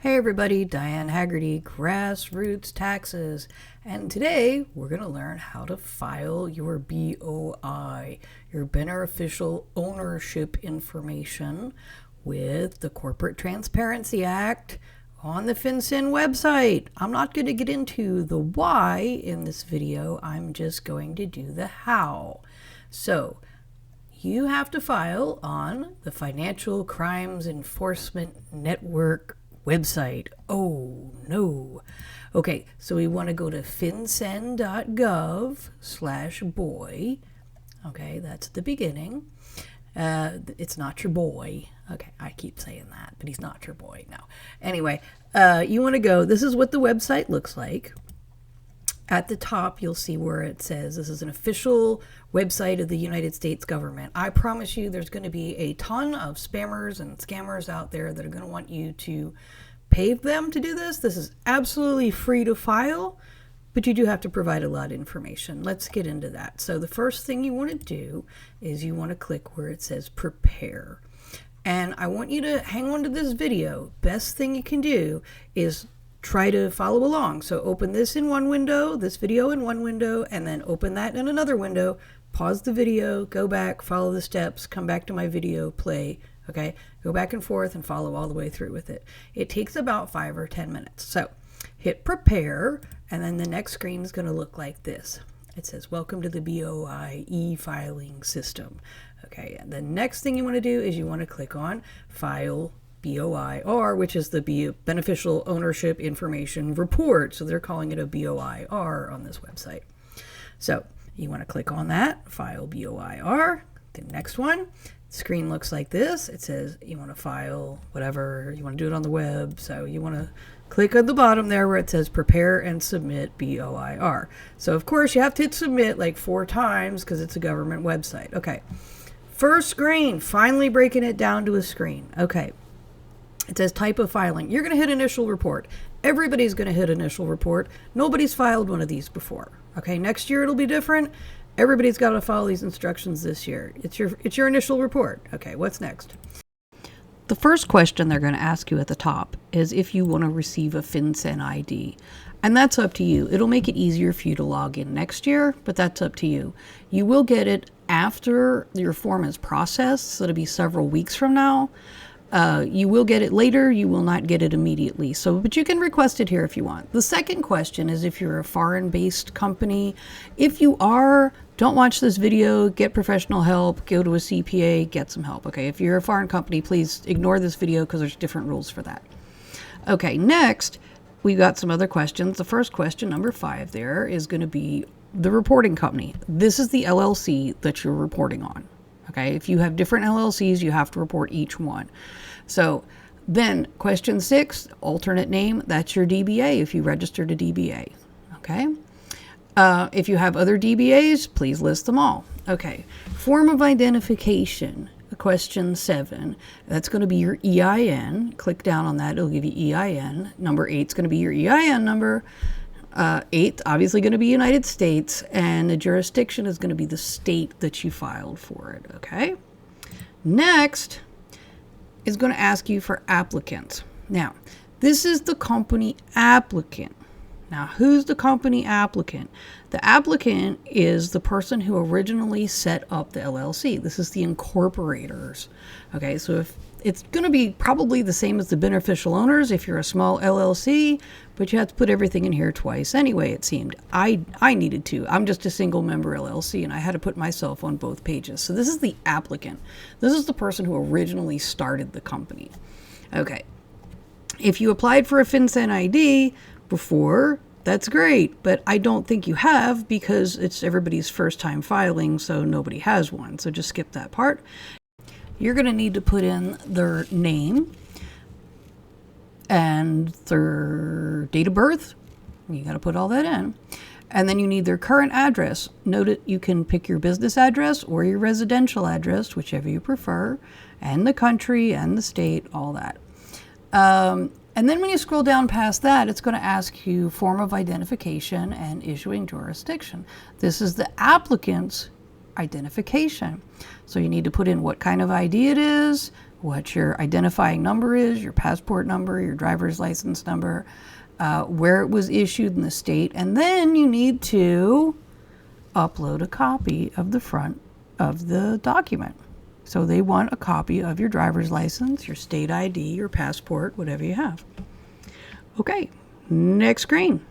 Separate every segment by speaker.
Speaker 1: Hey everybody, Diane Haggerty, Grassroots Taxes, and today we're going to learn how to file your BOI, your Beneficial Ownership Information, with the Corporate Transparency Act on the FINCen website. I'm not going to get into the why in this video, I'm just going to do the how. So, you have to file on the Financial Crimes Enforcement Network website. Oh no. Okay, so we want to go to fincen.gov/boy. Okay, that's the beginning. It's not your boy. Okay, I keep saying that, but he's not your boy. No. Anyway, you want to go, this is what the website looks like. At the top, you'll see where it says this is an official website of the United States government. I promise you there's going to be a ton of spammers and scammers out there that are going to want you to pay them to do this. This is absolutely free to file, but you do have to provide a lot of information. Let's get into that. So the first thing you want to do is you want to click where it says prepare. And I want you to hang on to this video. Best thing you can do is try to follow along. So open this in one window, this video in one window, and then open that in another window. Pause the video, go back, follow the steps, come back to my video, play. Okay, go back and forth and follow all the way through with it. It takes about 5 or 10 minutes. So hit prepare, and then the next screen is going to look like this. It says, welcome to the BOI e-filing system. Okay, and the next thing you want to do is you want to click on File BOIR, which is the Beneficial Ownership Information Report. So they're calling it a BOIR on this website. So you want to click on that, File BOIR. The next one, screen looks like this. It says you want to file whatever, you want to do it on the web. So you want to click at the bottom there where it says Prepare and Submit BOIR. So of course you have to hit submit like 4 times because it's a government website. Okay, first screen, finally breaking it down to a screen. Okay. It says type of filing. You're going to hit initial report. Everybody's going to hit initial report. Nobody's filed one of these before. Okay, next year it'll be different. Everybody's got to follow these instructions this year. It's your initial report. Okay, what's next? The first question they're going to ask you at the top is if you want to receive a FINCen ID. And that's up to you. It'll make it easier for you to log in next year, but that's up to you. You will get it after your form is processed, so it'll be several weeks from now. You will get it later, you will not get it immediately. But you can request it here if you want. The second question is if you're a foreign-based company. If you are, don't watch this video, get professional help, go to a CPA, get some help. Okay, if you're a foreign company, please ignore this video because there's different rules for that. Okay, next, we've got some other questions. The first question, number 5 there, is going to be the reporting company. This is the LLC that you're reporting on. Okay, if you have different LLCs, you have to report each one. So then question 6, alternate name, that's your DBA if you registered a DBA. Okay, if you have other DBAs, please list them all. Okay, form of identification, question 7, that's going to be your EIN. Click down on that, it'll give you EIN. Number 8 is going to be your EIN number. 8, obviously going to be United States, and the jurisdiction is going to be the state that you filed for it, okay? Next is going to ask you for applicants. Now, this is the company applicant. Now, who's the company applicant? The applicant is the person who originally set up the LLC. This is the incorporators. Okay, so if it's going to be probably the same as the beneficial owners if you're a small LLC, but you have to put everything in here twice anyway, it seemed. I needed to. I'm just a single member LLC, and I had to put myself on both pages. So this is the applicant. This is the person who originally started the company. Okay. If you applied for a FINCen ID before, that's great, but I don't think you have because it's everybody's first time filing, so nobody has one. So just skip that part. You're going to need to put in their name and their date of birth. You got to put all that in. And then you need their current address. Note it, you can pick your business address or your residential address, whichever you prefer, and the country and the state, all that. And then when you scroll down past that, it's going to ask you form of identification and issuing jurisdiction. This is the applicant's identification. So you need to put in what kind of ID it is, what your identifying number is, your passport number, your driver's license number, where it was issued in the state, and then you need to upload a copy of the front of the document. So they want a copy of your driver's license, your state ID, your passport, whatever you have. Okay, next screen.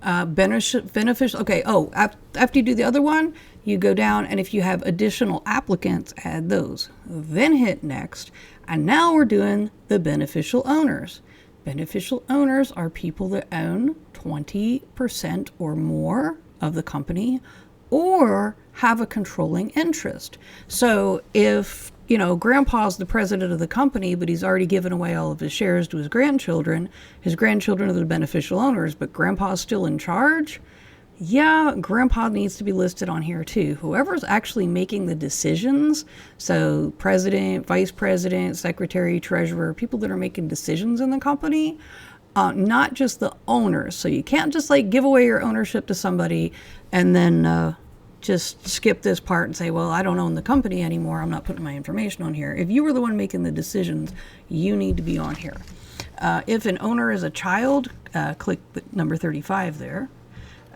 Speaker 1: Beneficial. Okay, after you do the other one, you go down, and if you have additional applicants, add those. Then hit next, and now we're doing the beneficial owners. Beneficial owners are people that own 20% or more of the company or have a controlling interest. So if, grandpa's the president of the company, but he's already given away all of his shares to his grandchildren are the beneficial owners, but grandpa's still in charge, yeah, grandpa needs to be listed on here too. Whoever's actually making the decisions, so president, vice president, secretary, treasurer, people that are making decisions in the company, not just the owners. So you can't just give away your ownership to somebody and then just skip this part and say, well, I don't own the company anymore, I'm not putting my information on here. If you were the one making the decisions, you need to be on here. If an owner is a child, click number 35 there.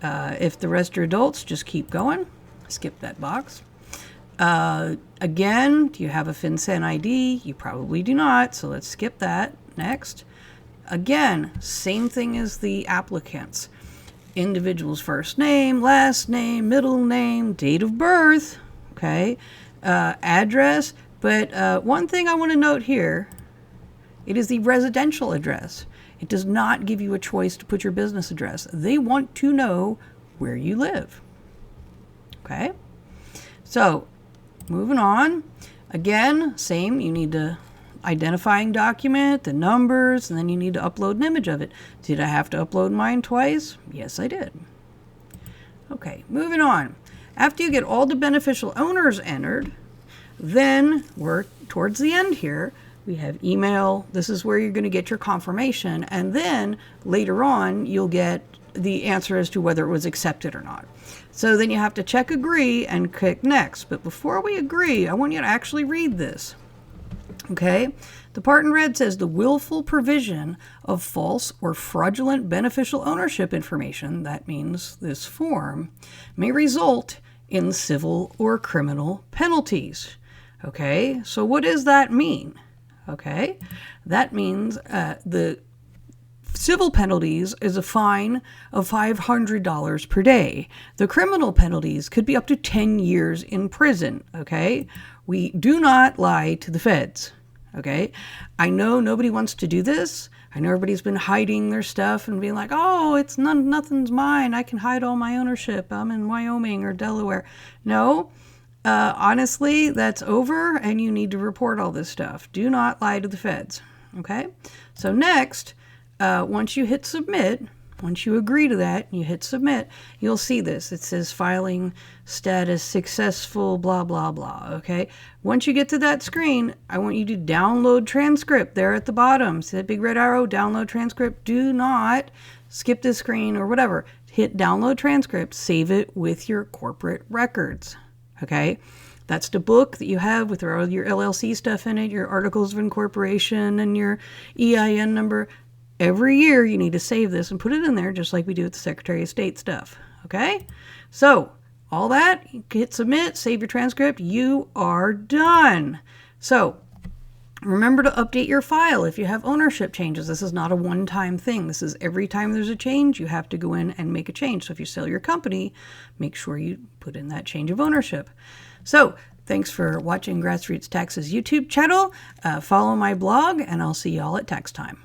Speaker 1: If the rest are adults, just keep going. Skip that box. Again, do you have a FINCen ID? You probably do not, so let's skip that. Next. Again, same thing as the applicants. Individual's first name, last name, middle name, date of birth, okay, address. But one thing I want to note here, it is the residential address. It does not give you a choice to put your business address. They want to know where you live. Okay? So, moving on. Again, same. You need the identifying document, the numbers, and then you need to upload an image of it. Did I have to upload mine twice? Yes, I did. Okay, moving on. After you get all the beneficial owners entered, then we're towards the end here. We have email. This is where you're going to get your confirmation. And then later on, you'll get the answer as to whether it was accepted or not. So then you have to check agree and click next. But before we agree, I want you to actually read this. Okay? The part in red says the willful provision of false or fraudulent beneficial ownership information, that means this form, may result in civil or criminal penalties. Okay? So what does that mean? Okay, that means the civil penalties is a fine of $500 per day. The criminal penalties could be up to 10 years in prison. Okay, we do not lie to the feds. Okay, I know nobody wants to do this. I know everybody's been hiding their stuff and being like, oh, it's nothing's mine. I can hide all my ownership. I'm in Wyoming or Delaware. No. Honestly, that's over, and you need to report all this stuff. Do not lie to the feds. Okay? So next, once you hit submit, once you agree to that, you hit submit, you'll see this. It says filing status successful, blah, blah, blah. Okay? Once you get to that screen, I want you to download transcript there at the bottom. See that big red arrow? Download transcript. Do not skip this screen or whatever. Hit download transcript. Save it with your corporate records. Okay, that's the book that you have with all your LLC stuff in it, your articles of incorporation and your EIN number. Every year you need to save this and put it in there just like we do with the Secretary of State stuff. Okay, so all that, hit submit, save your transcript, you are done. So remember to update your file if you have ownership changes. This is not a one-time thing. This is every time there's a change, you have to go in and make a change. So if you sell your company, make sure you put in that change of ownership. So thanks for watching Grassroots Taxes YouTube channel. Follow my blog, and I'll see y'all at tax time.